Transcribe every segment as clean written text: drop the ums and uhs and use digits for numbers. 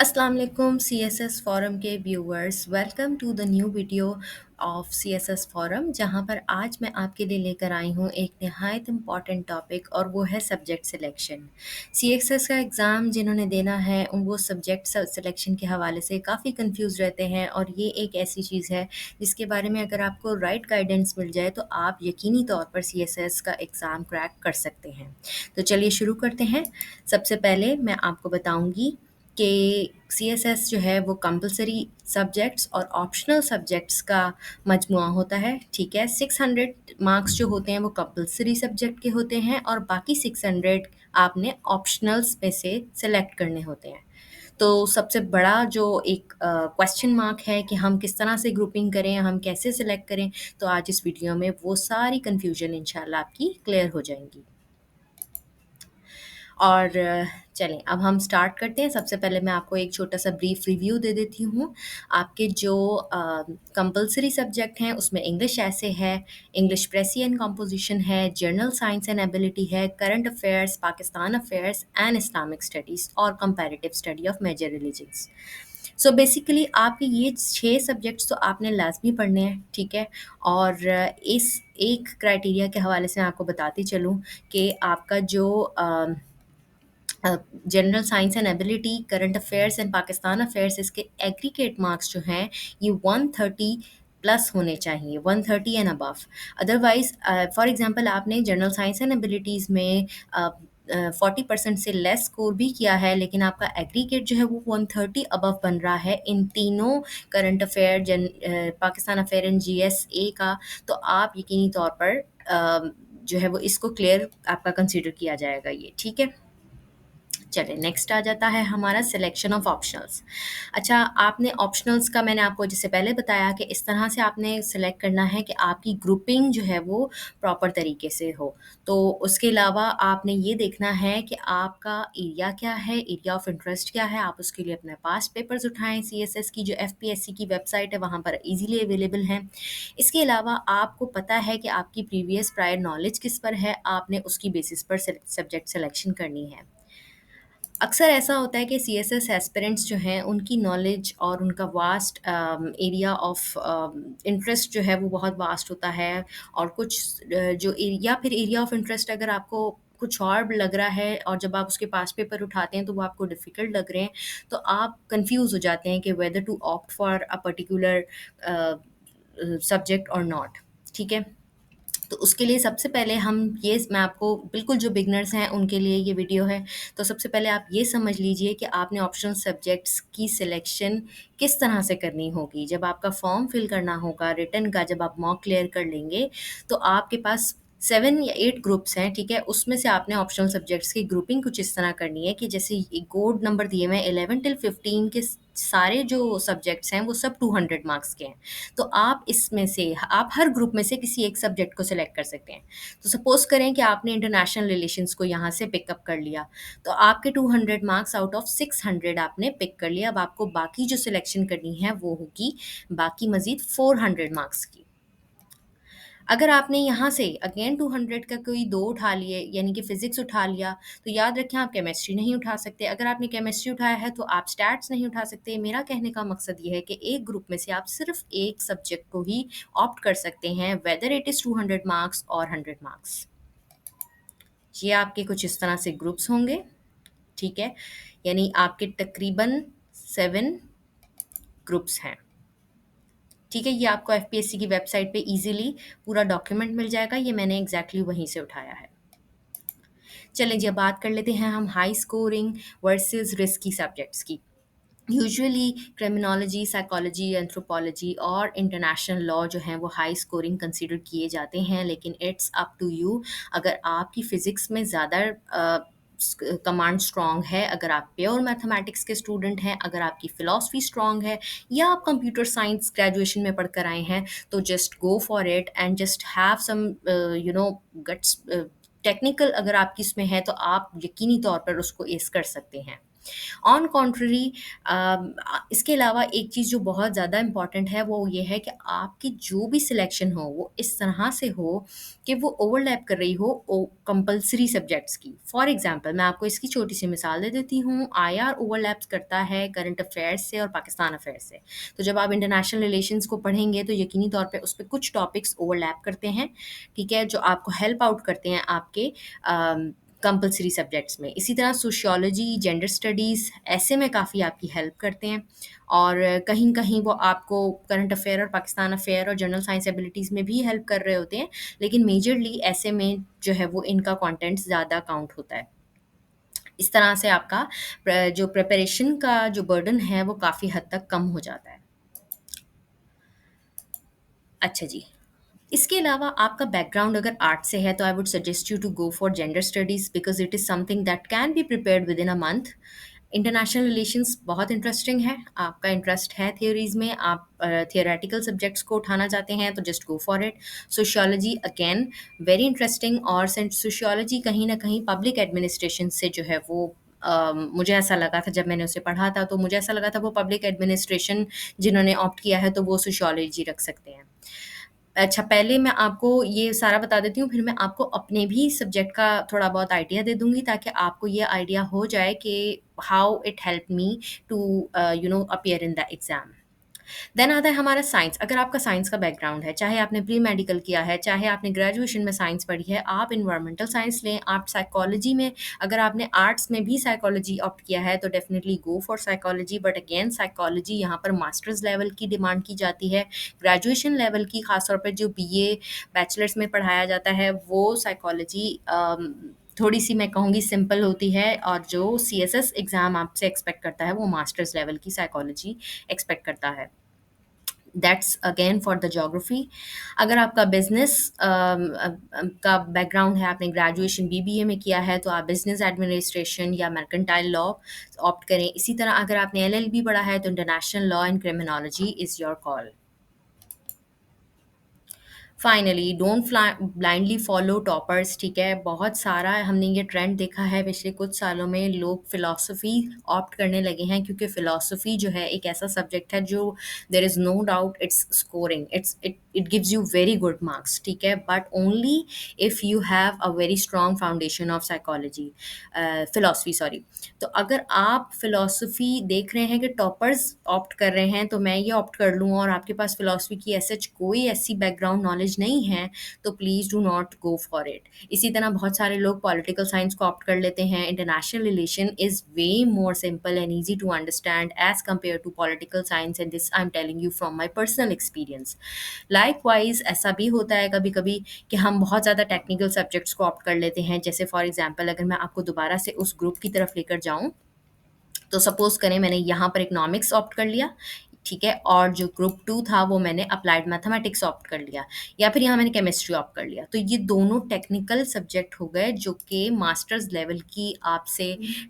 अस्सलाम वालेकुम CSS forum के viewers, welcome to the new video of CSS forum, जहां पर आज मैं आपके लिए लेकर आई हूं एक नहायत इम्पॉर्टेंट टॉपिक, और वो है सब्जेक्ट सिलेक्शन। सीएसएस का एग्ज़ाम जिन्होंने देना है वो सब्जेक्ट सिलेक्शन के हवाले से काफ़ी कंफ्यूज रहते हैं, और ये एक ऐसी चीज़ है जिसके बारे में अगर आपको राइट गाइडेंस मिल जाए तो आप यकीनी तौर पर सीएसएस का एग्ज़ाम क्रैक कर सकते हैं। तो चलिए शुरू करते हैं। सबसे पहले मैं आपको बताऊंगी कि सीएसएस जो है वो कंपलसरी सब्जेक्ट्स और ऑप्शनल सब्जेक्ट्स का मजमुआ होता है। ठीक है, 600 मार्क्स जो होते हैं वो कंपलसरी सब्जेक्ट के होते हैं, और बाकी 600 आपने ऑप्शनल्स में से सेलेक्ट करने होते हैं। तो सबसे बड़ा जो एक क्वेश्चन मार्क है कि हम किस तरह से ग्रुपिंग करें, हम कैसे सिलेक्ट करें, तो आज इस वीडियो में वो सारी कन्फ्यूजन इंशाल्लाह आपकी क्लियर हो जाएंगी। और चलें अब हम स्टार्ट करते हैं। सबसे पहले मैं आपको एक छोटा सा ब्रीफ रिव्यू दे देती हूँ। आपके जो कंपलसरी सब्जेक्ट हैं उसमें इंग्लिश ऐसे है, इंग्लिश प्रेसी एंड कॉम्पोजिशन है, जर्नल साइंस एंड एबिलिटी है, current affairs, Pakistan affairs and Islamic studies, और comparative study of major religions. So basically आपके ये 6 सब्जेक्ट्स तो आपने लाज़मी पढ़ने हैं, ठीक है? और इस एक क्राइटेरिया के हवाले से मैं आपको बताती चलूँ कि आपका जो general science and ability, current affairs and Pakistan affairs, इसके एग्रीगेट मार्क्स जो हैं ये 130 प्लस होने चाहिए, 130 and above. Otherwise for example आपने जनरल साइंस एंड एबिलिटीज़ में 40% से लेस स्कोर भी किया है, लेकिन आपका एग्रीगेट जो है वो 130 अबव बन रहा है इन तीनों, current affair, Pakistan affair and GSA का, तो आप यकीनी तौर पर जो है वो इसको क्लियर आपका कंसिडर किया जाएगा ये, ठीक है? चलिए नेक्स्ट आ जाता है हमारा सिलेक्शन ऑफ ऑप्शनल्स। अच्छा, आपने ऑप्शनल्स का मैंने आपको जैसे पहले बताया कि इस तरह से आपने सिलेक्ट करना है कि आपकी ग्रुपिंग जो है वो प्रॉपर तरीके से हो। तो उसके अलावा आपने ये देखना है कि आपका एरिया क्या है, एरिया ऑफ इंटरेस्ट क्या है। आप उसके लिए अपने पास पेपर्स उठाएं, सीएसएस की जो एफपीएससी की वेबसाइट है वहाँ पर इजीली अवेलेबल है। इसके अलावा आपको पता है कि आपकी प्रीवियस प्रायर नॉलेज किस पर है, आपने उसकी बेसिस पर सब्जेक्ट सिलेक्शन करनी है। अक्सर ऐसा होता है कि सीएसएस एस्पिरेंट्स जो हैं उनकी नॉलेज और उनका वास्ट एरिया ऑफ इंटरेस्ट जो है वो बहुत वास्ट होता है, और कुछ जो या फिर एरिया ऑफ इंटरेस्ट अगर आपको कुछ और लग रहा है, और जब आप उसके पास पेपर उठाते हैं तो वो आपको डिफ़िकल्ट लग रहे हैं, तो आप कंफ्यूज हो जाते हैं कि whether to opt for a particular subject और नॉट। ठीक है, तो उसके लिए सबसे पहले हम ये, मैं आपको बिल्कुल जो बिगनर्स हैं उनके लिए ये वीडियो है। तो सबसे पहले आप ये समझ लीजिए कि आपने ऑप्शनल सब्जेक्ट्स की सिलेक्शन किस तरह से करनी होगी। जब आपका फॉर्म फिल करना होगा रिटन का, जब आप मॉक क्लियर कर लेंगे, तो आपके पास 7 या 8 ग्रुप्स हैं, ठीक है? उसमें से आपने ऑप्शनल सब्जेक्ट्स की ग्रुपिंग कुछ इस तरह करनी है कि जैसे कोड नंबर दिए हुए हैं 11 टिल 15 के सारे जो सब्जेक्ट्स हैं वो सब 200 मार्क्स के हैं। तो आप इसमें से, आप हर ग्रुप में से किसी एक सब्जेक्ट को सिलेक्ट कर सकते हैं। तो सपोज करें कि आपने इंटरनेशनल रिलेशंस को यहाँ से पिकअप कर लिया, तो आपके 200 मार्क्स आउट ऑफ 600 आपने पिक कर लिया। अब आपको बाकी जो सिलेक्शन करनी है वो होगी बाकी मजीद 400 मार्क्स की। अगर आपने यहाँ से अगेन 200 का कोई दो उठा लिए, यानी कि फिजिक्स उठा लिया, तो याद रखें आप केमिस्ट्री नहीं उठा सकते। अगर आपने केमिस्ट्री उठाया है तो आप स्टैट्स नहीं उठा सकते। मेरा कहने का मकसद ये है कि एक ग्रुप में से आप सिर्फ एक सब्जेक्ट को ही ऑप्ट कर सकते हैं, वेदर इट इज़ 200 मार्क्स और 100 मार्क्स। ये आपके कुछ इस तरह से ग्रुप्स होंगे, ठीक है? यानी आपके तकरीबन 7 ग्रुप्स हैं। ठीक है, ये आपको एफपीएससी की वेबसाइट पे इजीली पूरा डॉक्यूमेंट मिल जाएगा। ये मैंने एग्जैक्टली वहीं से उठाया है। चलें जी, अब बात कर लेते हैं हम high scoring versus risky subjects की। यूजुअली क्रिमिनोलॉजी, साइकोलॉजी, एंथ्रोपोलॉजी और इंटरनेशनल लॉ जो हैं वो हाई स्कोरिंग कंसीडर किए जाते हैं, लेकिन इट्स अप टू यू। अगर आपकी फ़िज़िक्स में ज़्यादा कमांड स्ट्रॉन्ग है, अगर आप प्योर मैथमेटिक्स के स्टूडेंट हैं, अगर आपकी फ़िलासफ़ी स्ट्रॉन्ग है, या आप कंप्यूटर साइंस ग्रेजुएशन में पढ़कर आए हैं, तो just go for it and just have some guts. Technical अगर आपकी इसमें है तो आप यकीनी तौर पर उसको एस कर सकते हैं। ऑन कॉन्ट्ररी इसके अलावा एक चीज़ जो बहुत ज़्यादा इम्पॉर्टेंट है वो ये है कि आपकी जो भी सिलेक्शन हो वो इस तरह से हो कि वो ओवरलैप कर रही हो कंपलसरी सब्जेक्ट्स की। फॉर एग्जांपल मैं आपको इसकी छोटी सी मिसाल दे देती हूँ, आईआर ओवरलैप्स करता है करंट अफेयर्स से और पाकिस्तान अफेयर्स से। तो जब आप इंटरनेशनल रिलेशंस को पढ़ेंगे तो यकीनी तौर पे उस पे कुछ टॉपिक्स ओवरलैप करते हैं, ठीक है, जो आपको हेल्प आउट करते हैं आपके कंपलसरी सब्जेक्ट्स में। इसी तरह सोशियोलॉजी, जेंडर स्टडीज़ ऐसे में काफ़ी आपकी हेल्प करते हैं, और कहीं-कहीं वो आपको करंट अफ़ेयर और पाकिस्तान अफ़ेयर और जनरल साइंस एबिलिटीज़ में भी हेल्प कर रहे होते हैं, लेकिन मेजरली ऐसे में जो है वो इनका कंटेंट ज़्यादा काउंट होता है। इस तरह से आपका जो प्रिपरेशन का जो बर्डन है वो काफ़ी हद तक कम हो जाता है। अच्छा जी। इसके अलावा आपका बैकग्राउंड अगर आर्ट से है तो I would suggest you to go for gender studies because it is something that can be prepared within a month. International relations बहुत इंटरेस्टिंग है, आपका इंटरेस्ट है थ्योरीज़ में, आप थियोरेटिकल सब्जेक्ट्स को उठाना चाहते हैं तो just go for it. Sociology again very interesting, और सोशियोलॉजी कहीं न कहीं पब्लिक एडमिनिस्ट्रेशन से जो है वो मुझे ऐसा लगा था जब मैंने उसे पढ़ा था, तो मुझे ऐसा लगा था वो पब्लिक एडमिनिस्ट्रेशन जिन्होंने ऑप्ट किया है तो वो सोशियोलॉजी रख सकते हैं। अच्छा, पहले मैं आपको ये सारा बता देती हूँ, फिर मैं आपको अपने भी सब्जेक्ट का थोड़ा बहुत आइडिया दे दूँगी ताकि आपको ये आइडिया हो जाए कि how it helped me to appear in the exam. Then आता है हमारा साइंस। अगर आपका साइंस का बैकग्राउंड है, चाहे आपने प्री मेडिकल किया है, चाहे आपने ग्रेजुएशन में साइंस पढ़ी है, आप एनवायरमेंटल साइंस लें, आप साइकोलॉजी में, अगर आपने आर्ट्स में भी साइकोलॉजी ऑप्ट किया है तो definitely go for psychology, but again psychology यहाँ पर मास्टर्स लेवल की डिमांड की जाती है। ग्रेजुएशन लेवल की खासतौर पर जो बीए बैचलर्स में पढ़ाया जाता है वो साइकोलॉजी थोड़ी सी मैं कहूँगी सिंपल होती है, और जो सीएसएस एग्ज़ाम आपसे एक्सपेक्ट करता है वो मास्टर्स लेवल की साइकोलॉजी एक्सपेक्ट करता है। That's again for the geography. अगर आपका बिजनेस का बैकग्राउंड है, आपने ग्रेजुएशन बीबीए में किया है तो आप बिजनेस एडमिनिस्ट्रेशन या मर्केंटाइल लॉ ऑप्ट करें। इसी तरह अगर आपने एलएलबी पढ़ा है तो international law and criminology is your call. Finally don't blindly follow toppers, ठीक है, बहुत सारा हमने ये ट्रेंड देखा है पिछले कुछ सालों में, लोग फिलॉसफी ऑप्ट करने लगे हैं क्योंकि फिलॉसफी जो है एक ऐसा सब्जेक्ट है जो there is no doubt it's scoring, it gives you very good marks, ठीक है, but only if you have a very strong foundation of psychology, philosophy sorry. तो अगर आप फिलॉसफी देख रहे हैं कि टॉपर्स ऑप्ट कर रहे हैं तो मैं ये ऑप्ट कर लूँ, और आपके पास फिलॉसफी की कोई ऐसी बैकग्राउंड नॉलेज नहीं है, तो please do not go for it. इसी तरह बहुत सारे लोग पॉलिटिकल साइंस को ऑप्ट कर लेते हैं। International relation is way more simple and easy to understand as compare to political science, and this I am telling you from my personal experience. Likewise ऐसा भी होता है कभी कभी कि हम बहुत ज़्यादा टेक्निकल सब्जेक्ट्स को ऑप्ट कर लेते हैं। जैसे फॉर एग्जांपल अगर मैं आपको दोबारा से उस ग्रुप की तरफ लेकर जाऊँ, तो सपोज़ करें मैंने यहाँ पर इकोनॉमिक्स ऑप्ट कर लिया, ठीक है, और जो ग्रुप 2 था वो मैंने अप्लाइड मैथमेटिक्स ऑप्ट कर लिया, या फिर यहाँ मैंने केमिस्ट्री ऑप्ट कर लिया। तो ये दोनों टेक्निकल सब्जेक्ट हो गए जो कि मास्टर्स लेवल की आपसे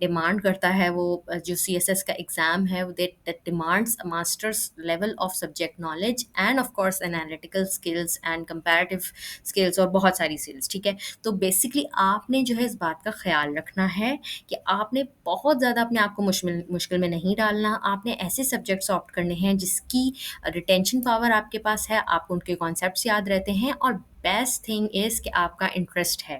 डिमांड करता है, वो जो सीएसएस का एग्ज़ाम है वो that demands a masters level of subject knowledge end of course analytical skills and comparative skills और बहुत सारी स्किल्स, ठीक है। तो बेसिकली आपने जो है इस बात का ख़्याल रखना है कि आपने बहुत ज़्यादा अपने आप को मुश्किल मुश्किल में नहीं डालना। आपने ऐसे सब्जेक्ट्स ऑप्ट करने हैं जिसकी रिटेंशन पावर आपके पास है, आपको उनके कॉन्सेप्ट्स याद रहते हैं, और बेस्ट थिंग इज़ कि आपका इंटरेस्ट है।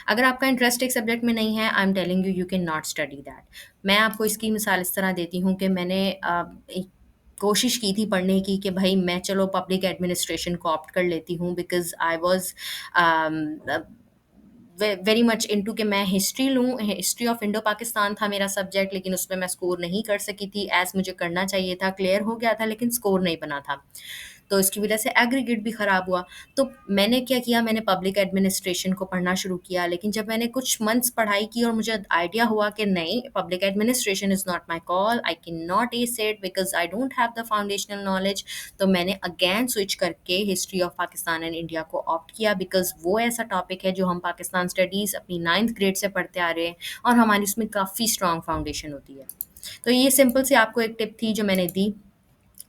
अगर आपका इंटरेस्ट एक सब्जेक्ट में नहीं है, आई am telling you, you can not study that. मैं आपको इसकी मिसाल इस तरह देती हूँ कि मैंने एक कोशिश की थी पढ़ने की कि भाई मैं चलो पब्लिक एडमिनिस्ट्रेशन को ऑप्ट कर लेती हूँ, because I was very much into कि मैं हिस्ट्री लूँ, हिस्ट्री ऑफ इंडो पाकिस्तान था मेरा सब्जेक्ट, लेकिन उसमें मैं स्कोर नहीं कर सकी थी एज़ मुझे करना चाहिए था। क्लियर हो गया था लेकिन स्कोर नहीं बना था। तो इसकी वज़ह से एग्रीगेट भी ख़राब हुआ। तो मैंने क्या किया, मैंने पब्लिक एडमिनिस्ट्रेशन को पढ़ना शुरू किया, लेकिन जब मैंने कुछ मंथ्स पढ़ाई की और मुझे आइडिया हुआ कि नहीं, public administration is not my call, I can not S it because I don't have the foundational knowledge. तो मैंने अगेन स्विच करके history of Pakistan and India को ऑप्ट किया, बिकॉज़ वो ऐसा टॉपिक है जो हम पाकिस्तान स्टडीज़ अपनी 9th ग्रेड से पढ़ते आ रहे हैं और हमारी उसमें काफ़ी स्ट्रॉन्ग फाउंडेशन होती है। तो ये सिंपल सी आपको एक टिप थी जो मैंने दी।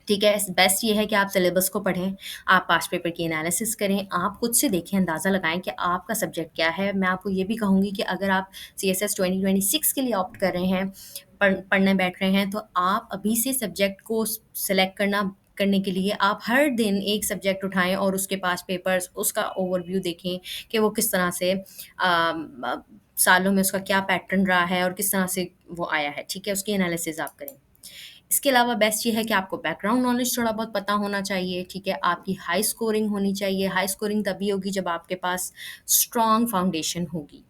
ठीक है? बेस्ट ये है कि आप सिलेबस को पढ़ें, आप पास्ट पेपर की एनालिसिस करें, आप खुद से देखें, अंदाज़ा लगाएँ कि आपका सब्जेक्ट क्या है। मैं आपको ये भी कहूँगी कि अगर आप सीएसएस 2026 के लिए ऑप्ट कर रहे हैं, पढ़ने बैठ रहे हैं, तो आप अभी से सब्जेक्ट को सेलेक्ट करने के लिए आप हर दिन एक सब्जेक्ट उठाएँ और उसके पास्ट पेपर्स, उसका ओवरव्यू देखें कि वो किस तरह से सालों में उसका क्या पैटर्न रहा है और किस तरह से वो आया है, ठीक है? उसकी एनालिसिस आप करें। इसके अलावा बेस्ट ये है कि आपको बैकग्राउंड नॉलेज थोड़ा बहुत पता होना चाहिए, ठीक है? आपकी हाई स्कोरिंग होनी चाहिए, हाई स्कोरिंग तभी होगी जब आपके पास स्ट्रॉन्ग फाउंडेशन होगी।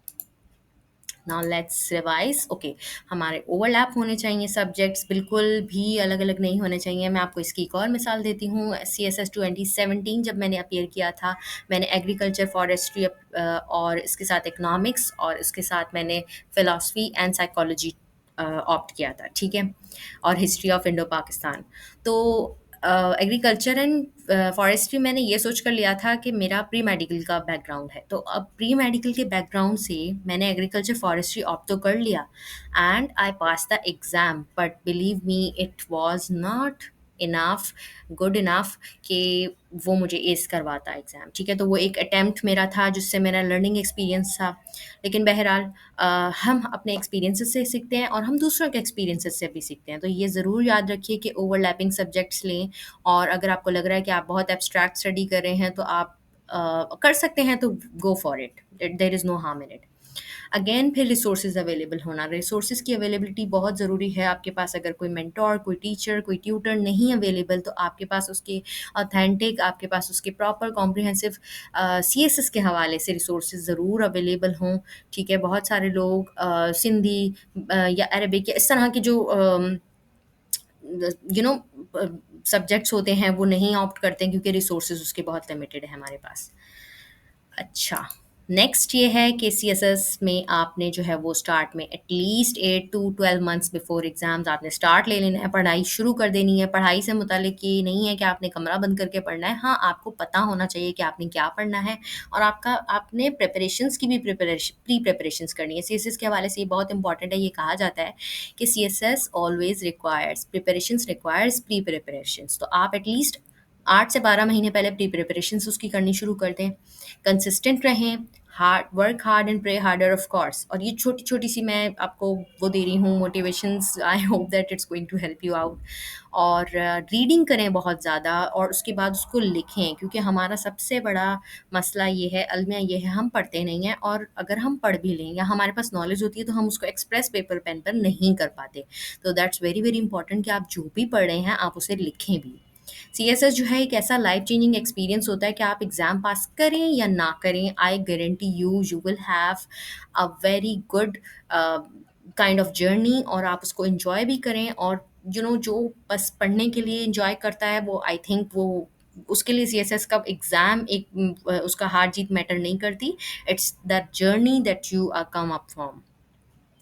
नाउ लेट्स रिवाइज़ ओके, हमारे ओवरलैप होने चाहिए सब्जेक्ट्स, बिल्कुल भी अलग-अलग नहीं होने चाहिए। मैं आपको इसकी एक और मिसाल देती हूँ, सीएसएस 2017 जब मैंने अपीयर किया था, मैंने एग्रीकल्चर, फॉरेस्ट्री और इसके साथ इकोनॉमिक्स और इसके साथ मैंने फिलॉसफी एंड साइकोलॉजी ऑप्ट किया था, ठीक है? और हिस्ट्री ऑफ इंडो पाकिस्तान। तो एग्रीकल्चर एंड फॉरेस्ट्री मैंने ये सोच कर लिया था कि मेरा प्री मेडिकल का बैकग्राउंड है, तो अब प्री मेडिकल के बैकग्राउंड से मैंने एग्रीकल्चर फॉरेस्ट्री ऑप्ट तो कर लिया and I pass the exam, but believe me it was not enough good enough कि वो मुझे एस करवाता एग्ज़ाम, ठीक है? तो वो एक अटेम्प्ट मेरा था जिससे मेरा लर्निंग एक्सपीरियंस था। लेकिन बहरहाल हम अपने एक्सपीरियंसेस से सीखते हैं और हम दूसरों के एक्सपीरियंसेस से भी सीखते हैं, तो ये ज़रूर याद रखिए कि ओवरलैपिंग सब्जेक्ट्स लें और अगर आपको लग रहा है कि आप बहुत एब्स्ट्रैक्ट स्टडी कर रहे हैं तो आप कर सकते हैं, तो go for it, there is no harm in it. Again फिर रिसोर्सेज अवेलेबल होना, रिसोर्सेज की अवेलेबिलिटी बहुत ज़रूरी है। आपके पास अगर कोई मेंटोर, कोई टीचर, कोई ट्यूटर नहीं अवेलेबल, तो आपके पास उसके ऑथेंटिक, आपके पास उसके प्रॉपर कॉम्प्रिहेंसिव सीएसएस के हवाले से रिसोर्सेज ज़रूर अवेलेबल हों, ठीक है? बहुत सारे लोग सिंधी या अरबिक या इस तरह के जो यू नो सब्जेक्ट्स होते हैं वो नहीं ऑप्ट करते हैं क्योंकि रिसोर्सेज उसके बहुत लिमिटेड है हमारे पास। अच्छा, नेक्स्ट ये है कि सीएसएस में आपने जो है वो स्टार्ट में at least 8 to 12 months before exams आपने स्टार्ट ले लेना है, पढ़ाई शुरू कर देनी है। पढ़ाई से मुताल्लिक ये नहीं है कि आपने कमरा बंद करके पढ़ना है। हाँ, आपको पता होना चाहिए कि आपने क्या पढ़ना है और आपने प्रिपरेशंस की भी प्री प्रिपरेशंस करनी है। सीएसएस के हवाले से ये बहुत इंपॉर्टेंट है, ये कहा जाता है कि CSS always requires preparations requires pre preparations, तो आप एटलीस्ट 8 से 12 महीने पहले प्री प्रिपरेशंस उसकी करनी शुरू कर दें। कंसिस्टेंट रहें, hard work hard and pray harder of course. और ये छोटी-छोटी सी मैं आपको वो दे रही हूँ motivations, I hope that it's going to help you out. और रीडिंग करें बहुत ज़्यादा और उसके बाद उसको लिखें, क्योंकि हमारा सबसे बड़ा मसला ये है, अलमिया ये है, हम पढ़ते नहीं हैं और अगर हम पढ़ भी लें या हमारे पास नॉलेज होती है तो हम उसको एक्सप्रेस पेपर पेन पर नहीं कर पाते। तो दैट्स वेरी वेरी इंपॉर्टेंट कि आप जो भी पढ़ रहे हैं आप उसे लिखें भी। सीएसएस जो है एक ऐसा लाइफ चेंजिंग एक्सपीरियंस होता है कि आप एग्ज़ाम पास करें या ना करें, I guarantee you you will have a very good kind of journey और आप उसको एन्जॉय भी करें। और जो बस पढ़ने के लिए एन्जॉय करता है वो आई थिंक वो उसके लिए सीएसएस का एग्ज़ाम एक उसका हार-जीत मैटर नहीं करती। It's that journey that you are come up from.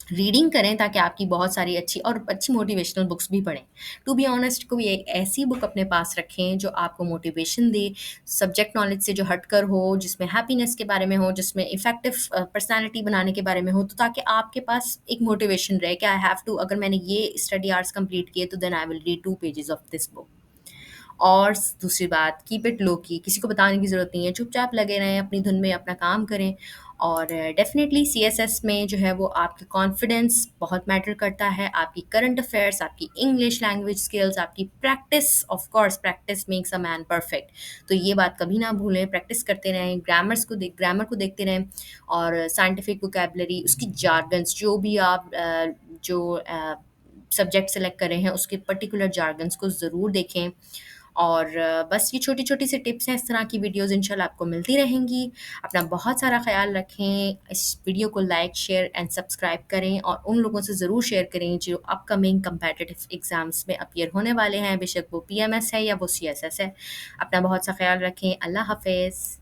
Reading करें ताकि आपकी बहुत सारी अच्छी मोटिवेशनल बुक्स भी पढ़ें। टू बी ऑनेस्ट कोई एक ऐसी बुक अपने पास रखें जो आपको मोटिवेशन दे, सब्जेक्ट नॉलेज से जो हटकर हो, जिसमें हैप्पीनेस के बारे में हो, जिसमें इफ़ेक्टिव पर्सनैलिटी बनाने के बारे में हो, तो ताकि आपके पास एक मोटिवेशन रहे कि आई हैव टू, अगर मैंने ये स्टडी आवर्स कंप्लीट किए तो then I will read 2 pages of this book. और दूसरी बात, कीप इट लो की, किसी को बताने की ज़रूरत नहीं है, चुपचाप लगे रहें, अपनी धुन में अपना काम करें। और डेफ़िनेटली सीएसएस में जो है वो आपकी कॉन्फिडेंस बहुत मैटर करता है, आपकी करंट अफेयर्स, आपकी इंग्लिश लैंग्वेज स्किल्स, आपकी practice, of course practice makes a man perfect. तो ये बात कभी ना भूलें, प्रैक्टिस करते रहें, ग्रामर को देखते रहें और साइंटिफिक वोकैबुलरी, उसकी जार्गन्स, जो भी आप सब्जेक्ट सेलेक्ट कर रहे हैं उसके पर्टिकुलर जार्गन्स को ज़रूर देखें। और बस ये छोटी-छोटी सी टिप्स हैं, इस तरह की वीडियोज़ इंशाल्लाह आपको मिलती रहेंगी। अपना बहुत सारा ख़्याल रखें, इस वीडियो को लाइक, शेयर एंड सब्सक्राइब करें और उन लोगों से ज़रूर शेयर करें जो अपकमिंग कॉम्पिटिटिव एग्ज़ाम्स में अपीयर होने वाले हैं, बेशक वो पीएमएस है या वो सीएसएस है। अपना बहुत सा ख़्याल रखें। अल्लाह हाफ़िज़।